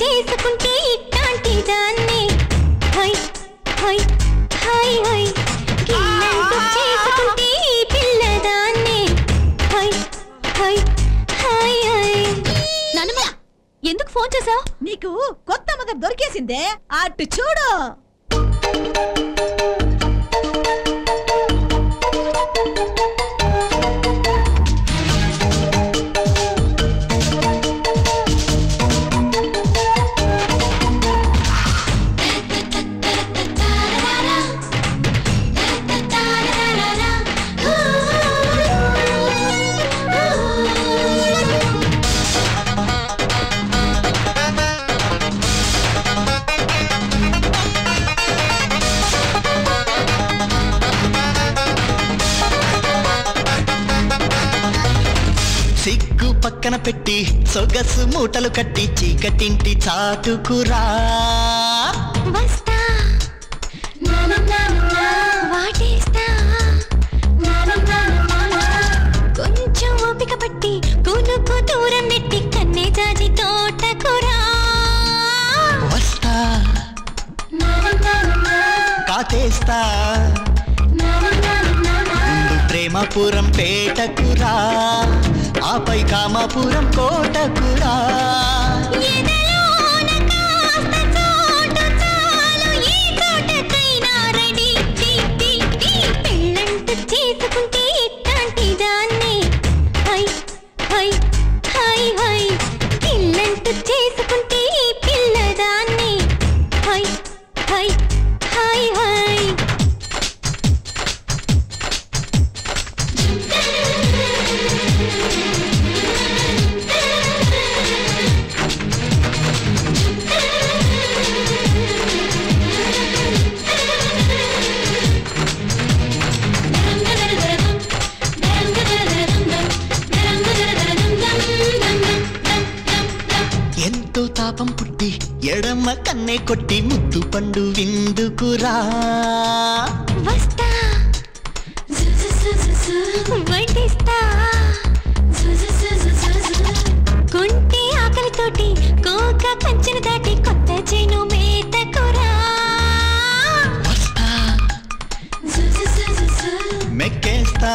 చేసుకుంటే ఇట్లాంటి దాన్ని హై హై హై హై గిల్లంటూ చేసుకుంటే ఈ పిల్లదాన్ని హై హై హై హై. నానమ్మ ఎందుకు ఫోన్ చేసావు? నీకు కొత్త మగ దొరికేసిందే, అటు చూడు. సిగ్గు పక్కన పెట్టి సొగసు మూటలు కట్టి చీకటింటి చాటుకురా వస్తా వాటేస్తా కొంచెం ఓపిక పట్టి కొనుక్కు దూరం నెట్టి కన్నే జాజి తోటకురా వస్తా కాటేస్తా ముందు ప్రేమపురం పేటకురా ఆపై కామాపురం కోటకురా చేసుకుంటే ఇట్లాంటి దాన్ని హై హై హై హై గిల్లంటూ చేసుకుంటే ఈ పిల్లదాన్ని హై హై హై హై. ఎంతో తాపం పుట్టి ఎడమ కన్నే కొట్టి ముద్దు పండు విందుకురా వస్తా వడ్డిస్తా కొంటే ఆకలితోటి కోక కంచెను దాటి కొత్త చేను మేతకురా వస్తా మెక్కేస్తా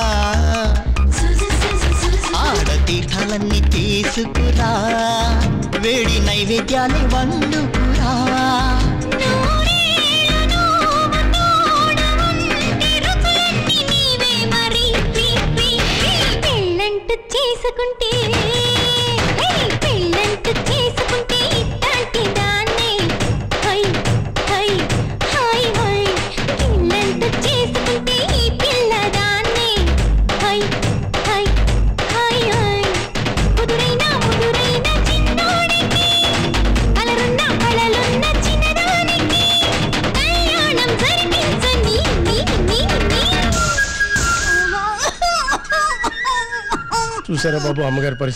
ఆడతీర్థాలన్నీ తీసుకురా వేడి నైవేద్యాన్ని వండుకురా పెళ్ళంటూ చేసుకుంటే పెళ్ళంటూ చేసుకుంటే ఇట్లాంటి దాన్ని హై హై హై హై పెళ్ళంటూ చేసుకుంటే ఈ పిల్లదాన్ని హై హై హై హై. ముదురైన ముదురైన చిన్నోడికి అలరున్న కళలున్న చిన్నదానికి కళ్యాణం జరిపించని చూసారా బాబు అమ్మగారి పరిస్థితి.